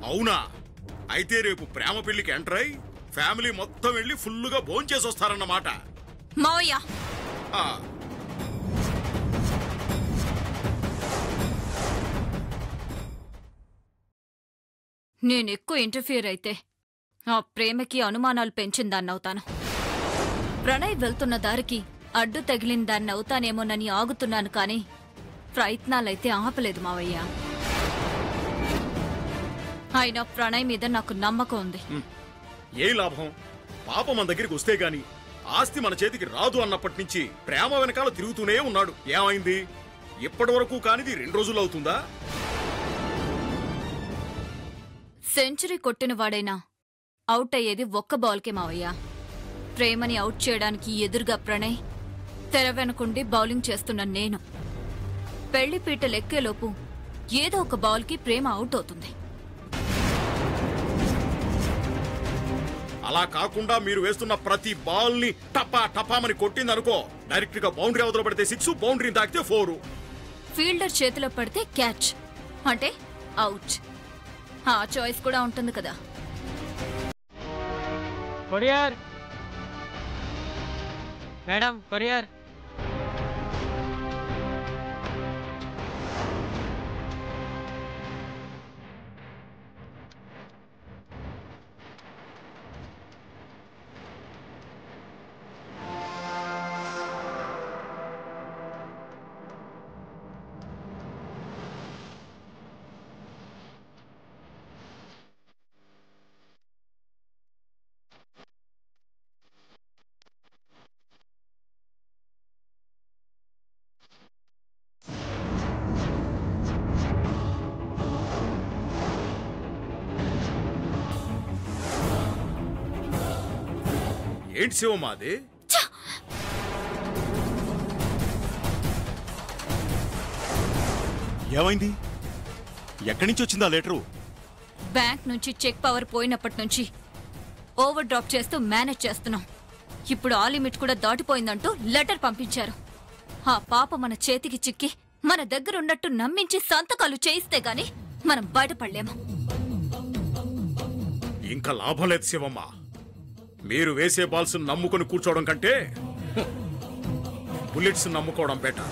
అవునా? అయితే రేపు ప్రేమ పెళ్లికి ఎంటర్ అయి ఫ్యామిలీ మొత్తం వెళ్ళి ఫుల్లుగా భోంచేసి వస్తారన్నమాట. మావయ్య నేనెక్కువ ఇంటర్ఫియర్ అయితే ఆ ప్రేమకి అనుమానాలు పెంచిందాన్నవుతాను. ప్రణయ్ వెళ్తున్న దారికి అడ్డు తగిలిన దాన్నవుతానేమోనని ఆగుతున్నాను కానీ ప్రయత్నాలైతే ఆపలేదు మావయ్య. అయినా ప్రణయ్ మీద నాకు నమ్మకం ఉంది. ఏ లాభం? పాప మన దగ్గరికి వస్తే గాని ఆస్తి మన చేతికి రాదు అన్నప్పటి నుంచి ప్రేమ వెనకాల తిరుగుతూనే ఉన్నాడు. ఏమైంది? ఇప్పటి వరకు కానిది 2 రోజులు అవుతుందా? సెంచరీ కొట్టిన వాడైనా అవుట్ అయ్యేది ఒక్క బాల్కే మావయ్య. ప్రేమని అవుట్ చేయడానికి ఎదురుగా ప్రణయ్, తెర వెనుకుండి బౌలింగ్ చేస్తున్న నేను. పెళ్లి పీటలెక్కేలోపు ఏదో ఒక బాల్కి ప్రేమ అవుట్ అవుతుంది. అలా కాకుండా మీరు వేస్తున్న ప్రతి బాల్ ని టపా టపామని కొట్టిందనుకో, డైరెక్ట్ గా బౌండరీ అవతల పడితే 6, బౌండరీని తాకితే 4. ఫీల్డర్ చేతిలో పడితే క్యాచ్, అంటే అవుట్. ఆ చాయిస్ కూడా ఉంటుంది కదా. Courier madam, courier. ఏంటి శివమ్మ అది? ఏమైంది? ఎక్కడి నుంచి వచ్చిందా లెటరు? బ్యాంక్ నుంచి చెక్ పవర్ పోయినప్పటి నుంచి ఓవర్ డ్రాప్ చేస్తూ మేనేజ్ చేస్తున్నాం. ఇప్పుడు ఆ లిమిట్ కూడా దాటిపోయిందంటూ లెటర్ పంపించారు. ఆ పాప మన చేతికి చిక్కి మన దగ్గర ఉన్నట్టు నమ్మించి సంతకాలు చేయిస్తే గాని మనం బయటపడలేము. ఇంకా లాభం లేదు శివమ్మ. మీరు వేసే బాల్స్ నమ్ముకొని కూర్చోవడం కంటే బుల్లెట్స్ నమ్ముకోవడం బెటర్.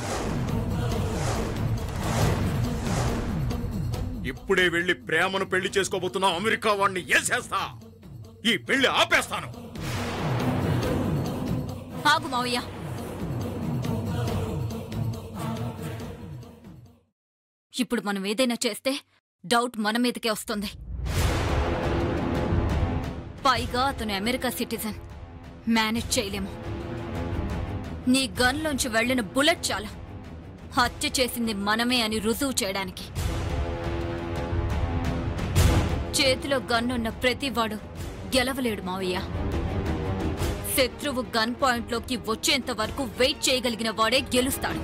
ఇప్పుడే వెళ్లి ప్రేమను పెళ్లి చేసుకోబోతున్నా అమెరికా వాడిని ఏసేస్తా. ఈ పెళ్లి ఆపేస్తాను. ఆగు మావయ్య. ఇప్పుడు మనం ఏదైనా చేస్తే డౌట్ మన మీదకే వస్తుంది. పైగా అతను అమెరికా సిటిజన్. మేనేజ్ చేయలేము. నీ గన్లోంచి వెళ్లిన బుల్లెట్ చాలు హత్య చేసింది మనమే అని రుజువు చేయడానికి. చేతిలో గన్నున్న ప్రతివాడు గెలవలేడు మావయ్య. శత్రువు గన్ పాయింట్లోకి వచ్చేంత వరకు వెయిట్ చేయగలిగిన వాడే గెలుస్తాడు.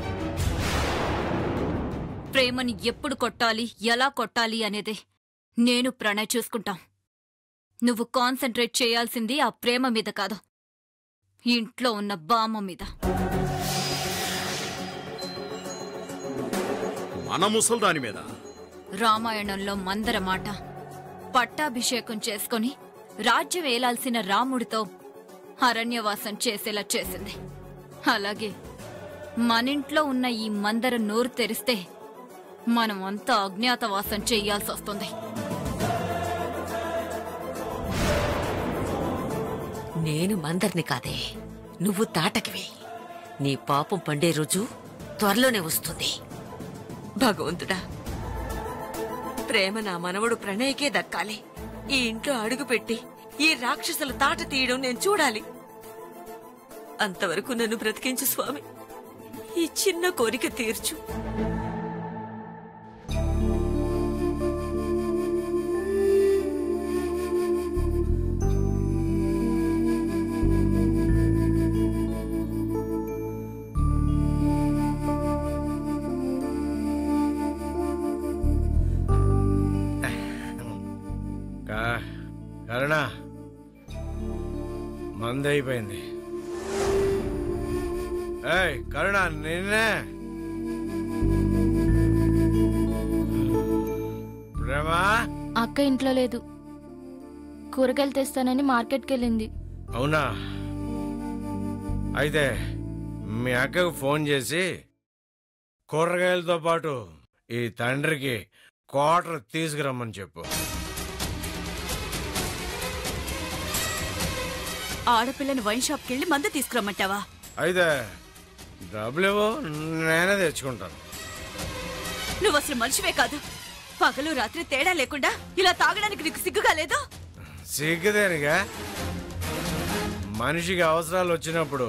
ప్రేమని ఎప్పుడు కొట్టాలి, ఎలా కొట్టాలి అనేది నేను ప్రణయ్ చూసుకుంటాం. నువ్వు కాన్సంట్రేట్ చేయాల్సింది ఆ ప్రేమ మీద కాదు, ఇంట్లో ఉన్న బామ్మ మీద. మన ముసల్దాని మీద? రామాయణంలో మందర మాట పట్టాభిషేకం చేసుకుని రాజ్యం ఏలాల్సిన రాముడితో అరణ్యవాసం చేసేలా చేసింది. అలాగే మనింట్లో ఉన్న ఈ మందర నోరు తెరిస్తే మనం అంతా అజ్ఞాతవాసం చెయ్యాల్సి వస్తుంది. నేను మందర్ని కాదే, నువ్వు తాటకివి. నీ పాపం పండే రోజు త్వరలోనే వస్తుంది. భగవంతుడా, ప్రేమ నా మనవడు ప్రణయ్కే దక్కాలి. ఈ ఇంట్లో అడుగుపెట్టి ఈ రాక్షసుల తాట తీయడం నేను చూడాలి. అంతవరకు నన్ను బ్రతికించు స్వామి. ఈ చిన్న కోరిక తీర్చు. కరుణ, మందైపోయింది. ఏయ్ కరుణ, నిన్నే. ప్రేమ, ఆ అక్క ఇంట్లో లేదు. కూరగాయలు తెస్తానని మార్కెట్కి వెళ్ళింది. అవునా? అయితే మీ అక్కకు ఫోన్ చేసి కూరగాయలతో పాటు ఈ తండ్రికి క్వార్టర్ తీసుకురమ్మని చెప్పు. ఆడపిల్లని వైన్ షాప్కి వెళ్ళి మందు తీసుకురమ్మంటావా? అయితే డబ్బులేవో నేనే తెచ్చుకుంటాను. నువ్వు అసలు మనిషివే కాదు. పగలు రాత్రి తేడా లేకుండా ఇలా తాగడానికి నీకు సిగ్గుగా లేదు? సిగ్గుదేనిగా? మనిషికి అవసరాలు వచ్చినప్పుడు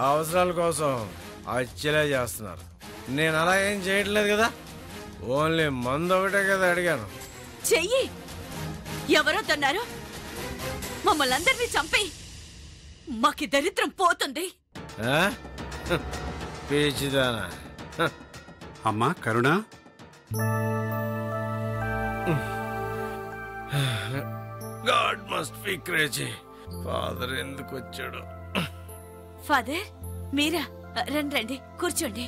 ఆ అవసరాల కోసం అచ్చేలా చేస్తున్నారు. నేను అలా ఏం చేయట్లేదు కదా, ఓన్లీ మందు ఒకటే కదా అడిగాను. చెయ్యి. ఎవరో తన్నారు? మమ్మల్ని అందరినీ చంపి మాకి దరిద్రం పోతుంది. పీచిదానా? అమ్మా Karuna, God must be crazy. Father ఎందుకు వచ్చాడు? ఫాదర్ మీరా? రండి రండి, కూర్చోండి.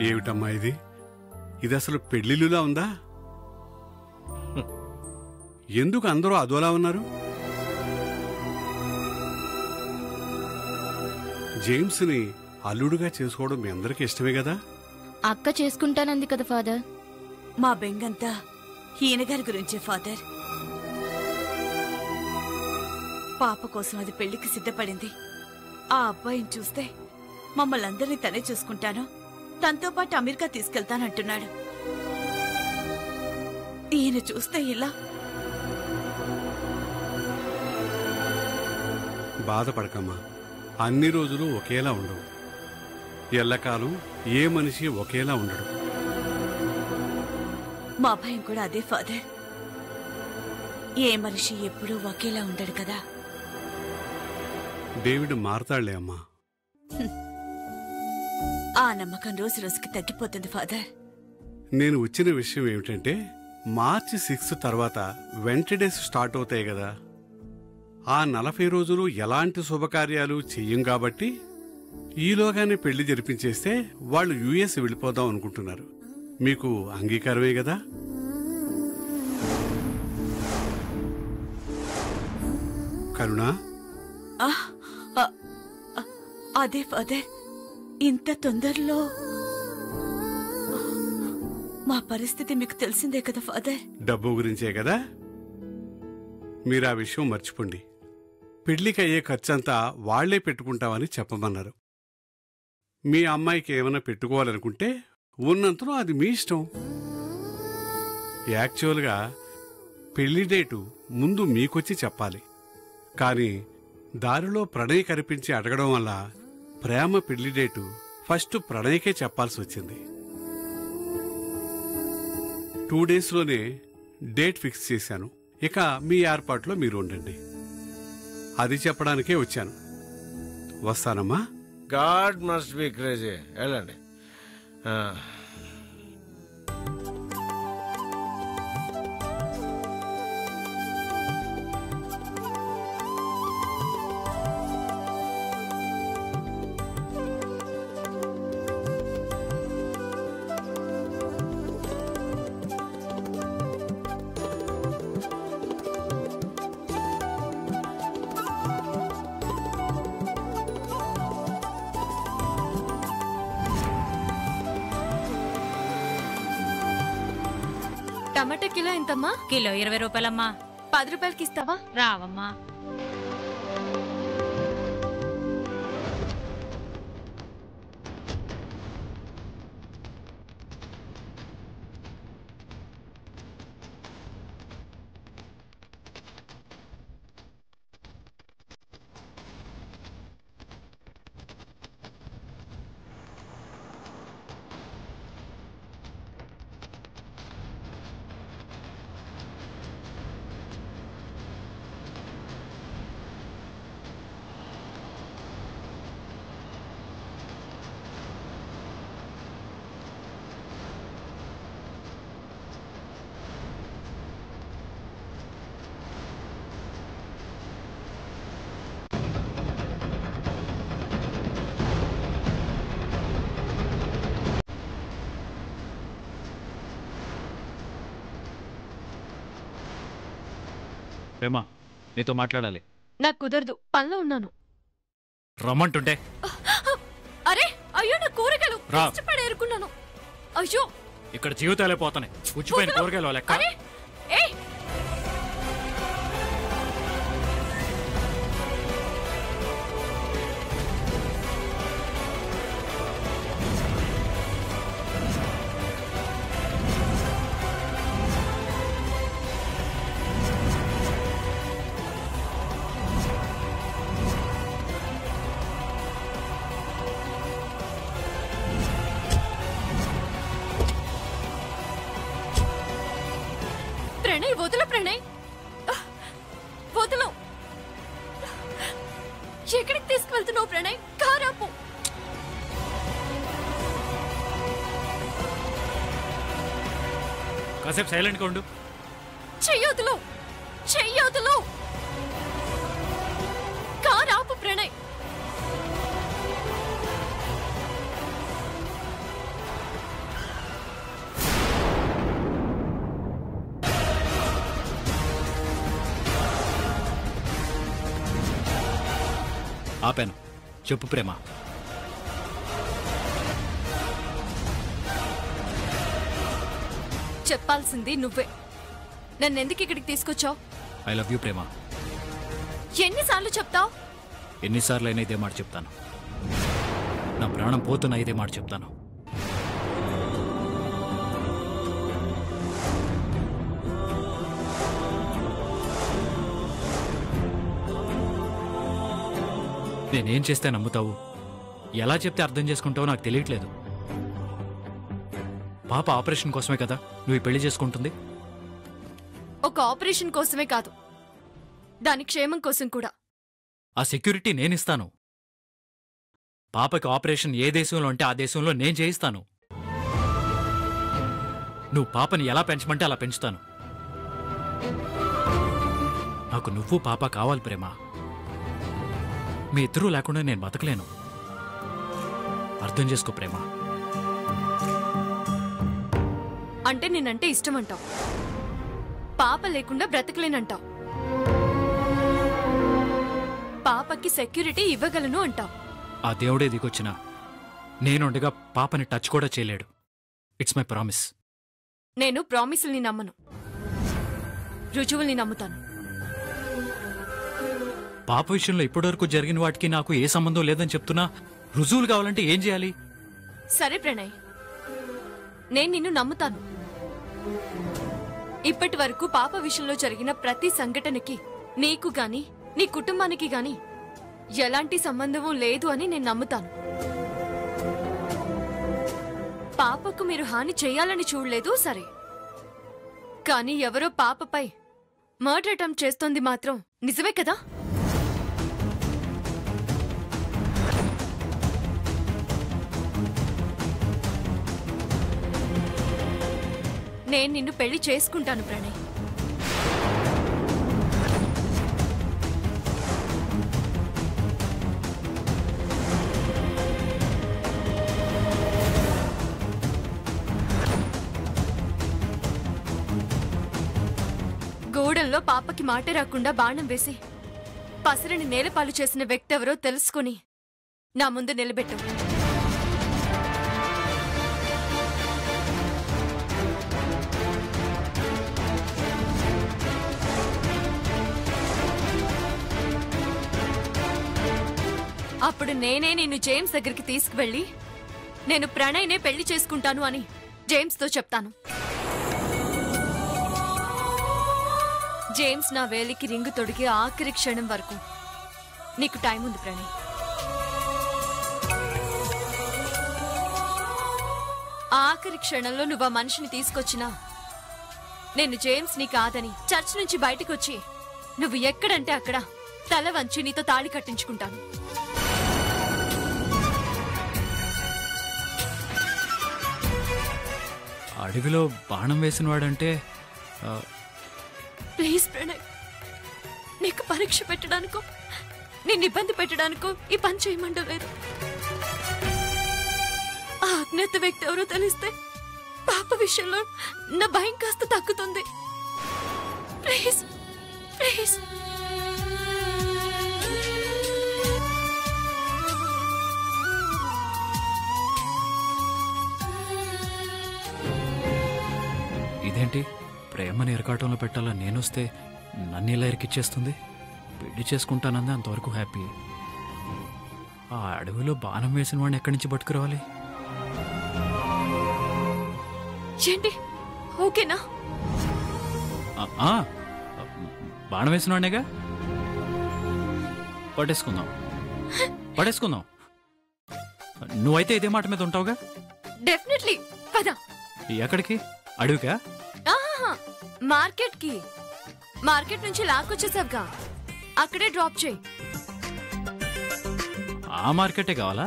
ఏమిటమ్మా ఇది? ఇది అసలు పెళ్లిళ్ళులా ఉందా? ఎందుకు అందరూ అదోలా ఉన్నారు? జేమ్స్ని అల్లుడుగా చేసుకోవడం మీ అందరికీ ఇష్టమే కదా? అక్క చేసుకుంటానంది కదా ఫాదర్. మా బెంగంతా ఈయనగారి గురించే ఫాదర్. పాప కోసం అది పెళ్లికి సిద్ధపడింది. ఆ అబ్బాయిని చూస్తే మమ్మల్ని అందరినీ తనే చూసుకుంటాను, తనతో పాటు అమెరికా తీసుకెళ్తానంటున్నాడు. ఈయన చూస్తే ఇలా. బాధపడకమ్మా, అన్ని రోజులు ఒకేలా ఉండవు. ఎల్లకాలం ఏ మనిషి ఒకేలా ఉండడు. మా భయం కూడా అదే ఫాదర్. ఏ మనిషి ఎప్పుడూ ఒకేలా ఉండడు కదా. డేవిడ్ మారతాళ్లే అమ్మా. ఆ నమ్మకం రోజు రోజుకి తగ్గిపోతుంది ఫాదర్. నేను వచ్చిన విషయం ఏమిటంటే, మార్చి 6 తర్వాత వెంటడేస్ స్టార్ట్ అవుతాయి కదా. ఆ 40 రోజులు ఎలాంటి శుభకార్యాలు చెయ్యం కాబట్టి ఈలోగానే పెళ్లి జరిపించేస్తే వాళ్ళు యుఎస్ వెళ్ళిపోదాం అనుకుంటున్నారు. మీకు అంగీకారమే కదా? కరుణా, అదే ఫాదర్. ఇంత తొందరలో మా పరిస్థితి మీకు తెలిసిందే కదా ఫాదర్. డబ్బు గురించే కదా? మీరు ఆ విషయం మర్చిపోండి. పెళ్లికి అయ్యే ఖర్చంతా వాళ్లే పెట్టుకుంటామని చెప్పమన్నారు. మీ అమ్మాయికి ఏమైనా పెట్టుకోవాలనుకుంటే ఉన్నంతలో అది మీ ఇష్టం. యాక్చువల్గా పెళ్లి డేటు ముందు మీకొచ్చి చెప్పాలి, కానీ దారిలో ప్రణయ్ కనిపించి అడగడం వల్ల ప్రేమ పెళ్లి డేటు ఫస్ట్ ప్రణయ్కే చెప్పాల్సి వచ్చింది. 2 డేస్లోనే డేట్ ఫిక్స్ చేశాను. ఇక మీ ఏర్పాట్లో మీరు ఉండండి. అది చెప్పడానికే వచ్చాను. వస్తానమ్మా. God must be crazy. వెళ్ళండి. టమాటా కిలో ఎంతమ్మా? కిలో 20 రూపాయలమ్మా. 10 రూపాయలకి ఇస్తావా? రావమ్మా. ప్రేమ నీతో మాట్లాడాలి. నాకు కుదరదు, పనిలో ఉన్నాను. రమ్మంటుంటే అరే అయ్యో నా కూరగాయలు రా. కష్టపడేరుకున్నాను. అయ్యో ఇక్కడ జీవితాలే పోతున్నాయి. ఉచ్చిపోయిన కూరగాయలు లెక్క. అరే ఏయ్ ప్రణయ్ వదులు, ప్రణయ్ వదులు. ఎక్కడికి తీసుకువెళ్తున్నావు ప్రణయ్? కారాపు. కాసేపు సైలెంట్గా ఉండు. చెయ్యొదులు, చెయ్యొదులు. కారాపు ప్రణయ్. ఆపాను. చెప్పు ప్రేమ. చెప్పాల్సింది నువ్వే. నన్నెందుకు ఇక్కడికి తీసుకొచ్చావు? ఐ లవ్ యూ ప్రేమ. ఎన్నిసార్లు చెప్తావు? ఎన్నిసార్లు అయినా ఇదే మాట చెప్తాను. నా ప్రాణం పోతున్నా ఇదే మాట చెప్తాను. నేనేం చేస్తే నమ్ముతావు, ఎలా చెప్తే అర్థం చేసుకుంటావో నాకు తెలియట్లేదు. పాప ఆపరేషన్ కోసమే కదా నువ్వు ఈ పెళ్లి చేసుకుంటుంది? ఒక ఆపరేషన్ కోసమే కాదు, దాని క్షేమం కోసం కూడా. ఆ సెక్యూరిటీ నేనిస్తాను. పాపకి ఆపరేషన్ ఏ దేశంలో అంటే ఆ దేశంలో నేను చేయిస్తాను. నువ్వు పాపని ఎలా పెంచమంటే అలా పెంచుతాను. నాకు నువ్వు పాప కావాలి ప్రేమ. మీ ఇద్దరూ లేకుండా నేను బతకలేను. అర్థం చేసుకో ప్రేమ. అంటే నేనంటే ఇష్టమంటావు, పాప లేకుండా బ్రతకలేనంటావు, పాపకి సెక్యూరిటీ ఇవ్వగలను అంటావు. ఆ దేవుడే దిగొచ్చినా నేనుండగా పాపని టచ్ కూడా చేయలేడు. It's my promise. నేను ప్రామిసుల్ని నమ్మను, రుజువుల్ని నమ్ముతాను. పాప విషయంలో ఇప్పటివరకు జరిగిన వాటికి నాకు ఏ సంబంధం లేదని చెప్తున్నా రుజువులు కావాలంటే ఏం చేయాలి? సరే ప్రణయ్, నేను నిన్ను నమ్ముతాను. ఇప్పటి వరకు పాప విషయంలో జరిగిన ప్రతి సంఘటనకి నీకు గాని నీ కుటుంబానికి గాని ఎలాంటి సంబంధం లేదు అని నేను నమ్ముతాను. పాపకు మీరు హాని చేయాలని చూడలేదు, సరే. కానీ ఎవరో పాపపై మర్డర్ అటెంప్ట్ చేస్తోంది మాత్రం నిజమే కదా? నేను నిన్ను పెళ్లి చేసుకుంటాను ప్రణయ్. గోడల్లో పాపకి మాట రాకుండా బాణం వేసి పసరిని నేలపాలు చేసిన వ్యక్తి ఎవరో తెలుసుకుని నా ముందు నిలబెట్టు. అప్పుడు నేనే నిన్ను జేమ్స్ దగ్గరికి తీసుకువెళ్ళి నేను ప్రణయ్నే పెళ్లి చేసుకుంటాను అని జేమ్స్తో చెప్తాను. జేమ్స్ నా వేలికి రింగు తొడిగే ఆఖరి క్షణం వరకు నీకు టైం ఉంది ప్రణయ్. ఆఖరి క్షణంలో నువ్వు ఆ మనిషిని తీసుకొచ్చినా నేను జేమ్స్ ని కాదని చర్చ్ నుంచి బయటకొచ్చి నువ్వు ఎక్కడంటే అక్కడ తల వంచి నీతో తాళి కట్టించుకుంటాను. అడవిలో బాణం వేసిన వాడంటే ప్లీజ్ ప్రణయ్, నీకు పరీక్ష పెట్టడానికో నిన్ను ఇబ్బంది పెట్టడానికో ఈ పని చేయమంటూ లేదు. ఆ అజ్ఞాత వ్యక్తి ఎవరో తెలిస్తే పాప విషయంలో నా భయం కాస్త తగ్గుతుంది. Please please. ఇదేంటి ప్రేమని ఎరకాటంలో పెట్టాలా నేనొస్తే నన్ను ఇలా ఇరికిచ్చేస్తుంది. పెళ్లి చేసుకుంటానంది అంతవరకు హ్యాపీ. ఆ అడవిలో బాణం వేసిన వాడిని ఎక్కడి నుంచి పట్టుకురావాలి? ఏంటి ఓకేనా? బాణం వేసిన వాడినేగా, పడేసుకుందాం. నువ్వైతే ఇదే మాట మీద ఉంటావుగా? డెఫినెట్లీ. పద. ఎక్కడికి? అడవికా? మార్కెట్ కి. మార్కెట్ నుంచి లాక్కొచ్చేసావుగా, అక్కడే డ్రాప్ చేయి. ఆ మార్కెటే కావాలా?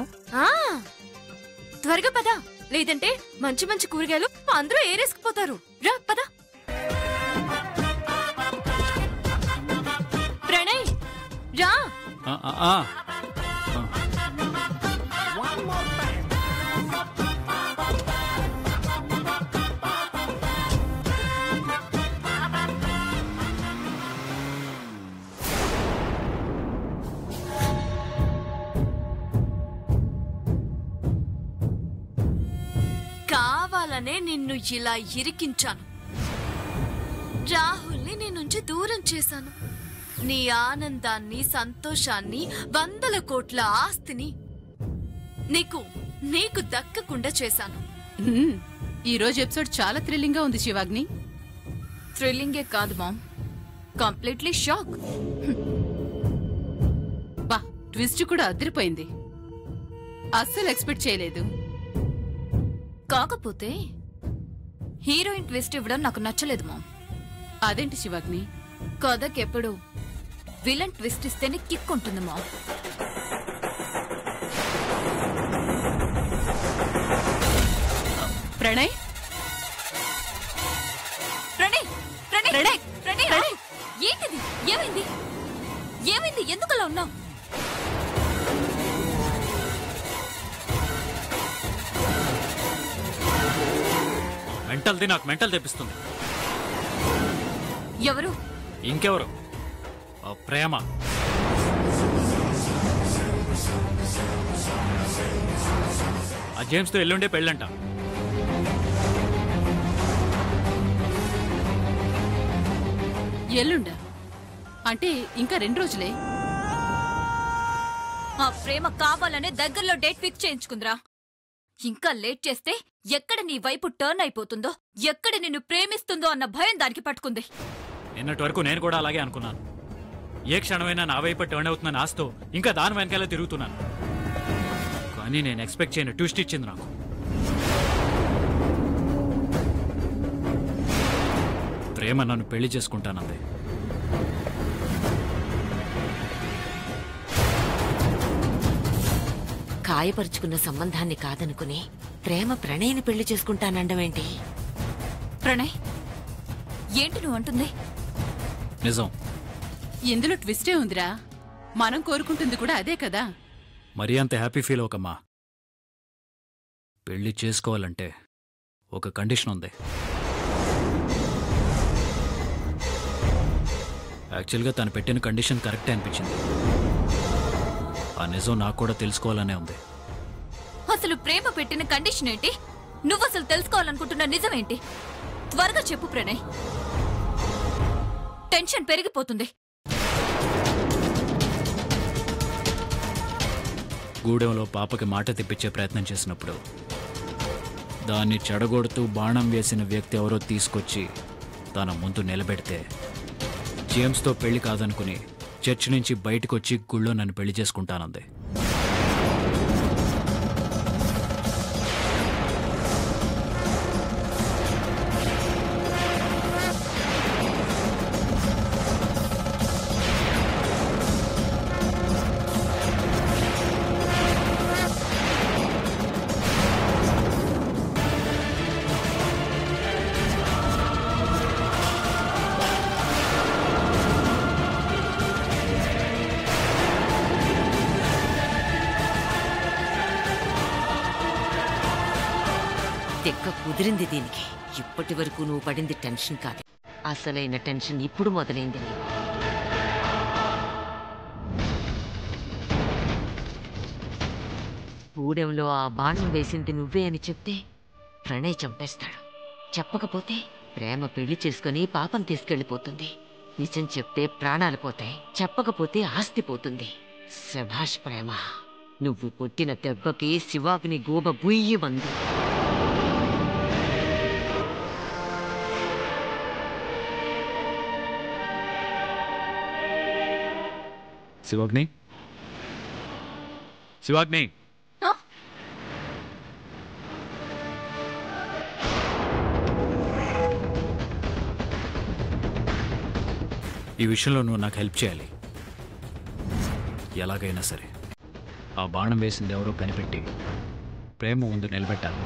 త్వరగా పద, లేదంటే మంచి మంచి కూరగాయలు అందరూ ఏరేసుకుపోతారు. రా పద. ప్రణయ్ రా. కావాలనే నిన్ను ఇలా ఇరికించాను. రాహుల్ని నీ నుంచి దూరం చేశాను. నీ ఆనందాన్ని, సంతోషాన్ని, 100 కోట్ల ఆస్తిని నీకు దక్కకుండా చేశాను. ఈ రోజు ఎపిసోడ్ చాలా థ్రిల్లింగ్ గా ఉంది శివాగ్ని. థ్రిల్లింగే కాదు మామ్, కంప్లీట్లీ షాక్. బా, ట్విస్ట్ కూడా అదిరిపోయింది. అస్సలు ఎక్స్పెక్ట్ చేయలేదు. కాకపోతే హీరోయిన్ ట్విస్ట్ ఇవ్వడం నాకు నచ్చలేదు మామ్. అదేంటి శివాగ్ని? కథకెప్పుడు విలన్ ట్విస్ట్ ఇస్తేనే కిక్ ఉంటుంది మామ్. ప్రణయ్ ప్రణయ్ ప్రణయ్ ప్రణయ్ ప్రణయ్ ఏంటిది? ఏమైంది? ఎందుకలా ఉన్నావు? మెంటల్ది నాకు మెంటల్ తెప్పిస్తుంది. ఎవరు? ఇంకెవరు? ప్రేమ. ఆ జేమ్స్తో ఎల్లుండే పెళ్ళంట. ఎల్లుండా అంటే ఇంకా 2 రోజులే. ఆ ప్రేమ కావాలనే దగ్గరలో డేట్ ఫిక్స్ చేయించుకుందిరా. ఇంకా లేట్ చేస్తే ఎక్కడ నీ వైపు టర్న్ అయిపోతుందో, ఎక్కడ నిన్ను ప్రేమిస్తుందో అన్న భయం దానికి పట్టుకుంది. నిన్నటి వరకు నేను కూడా అలాగే అనుకున్నాను. ఏ క్షణమైనా నా వైపు టర్న్ అవుతుందని ఆస్తో ఇంకా దాని వెనకాలే తిరుగుతున్నాను. కానీ నేను ఎక్స్పెక్ట్ చేయని ట్విస్ట్ ఇచ్చింది నాకు. ప్రేమ నన్ను పెళ్లి చేసుకుంటానంది. కాయపరుచుకున్న సంబంధాన్ని కాదనుకుని ప్రేమ ప్రణయ్ని పెళ్లి చేసుకుంటానండమేంటి? ప్రణయ్, ఏంటి నువ్వు అంటుంది? నిజం. ఇందులో ట్విస్టే ఉందిరా. మనం కోరుకుంటుంది కూడా అదే కదా. మరీ అంత హ్యాపీ ఫీల్ అవకమ్మా. పెళ్లి చేసుకోవాలంటే ఒక కండిషన్ ఉంది. యాక్చువల్గా తను పెట్టిన కండిషన్ కరెక్టే అనిపించింది. ఆ నిజం నాకు కూడా తెలుసుకోవాలనే ఉంది. అసలు ప్రేమ పెట్టిన కండిషన్ ఏంటి? నువ్వు అసలు తెలుసుకోవాలనుకుంటున్న నిజమేంటి? త్వరగా చెప్పు ప్రణయ్, టెన్షన్ పెరిగిపోతుంది. గూడెంలో పాపకి మాట తెప్పించే ప్రయత్నం చేసినప్పుడు దాన్ని చెడగొడుతూ బాణం వేసిన వ్యక్తి ఎవరో తీసుకొచ్చి తన ముందు నిలబెడితే జేమ్స్తో పెళ్లి కాదనుకుని చర్చ్ నుంచి బయటకొచ్చి గుళ్ళో నన్ను పెళ్లి చేసుకుంటానంది. తెక్క కుదిరింది దీనికి. ఇప్పటి వరకు నువ్వు పడింది టెన్షన్ కాదు, అసలైన టెన్షన్ ఇప్పుడు మొదలైంది నీకు. గూడెంలో ఆ బాణం వేసింది నువ్వే అని చెప్తే ప్రణయ్ చంపేస్తాడు. చెప్పకపోతే ప్రేమ పెళ్లి చేసుకుని పాపం తీసుకెళ్ళిపోతుంది. నిజం చెప్తే ప్రాణాలు పోతాయి, చెప్పకపోతే ఆస్తి పోతుంది. శభాష్ ప్రేమ, నువ్వు కొట్టిన దెబ్బకి శివాగ్ని గోబ బుయ్యమంది. శివాగ్ని, శివాగ్ని, ఈ విషయంలో నువ్వు నాకు హెల్ప్ చేయాలి. ఎలాగైనా సరే ఆ బాణం వేసింది ఎవరో కనిపెట్టి ప్రేమ ముందు నిలబెట్టాలి.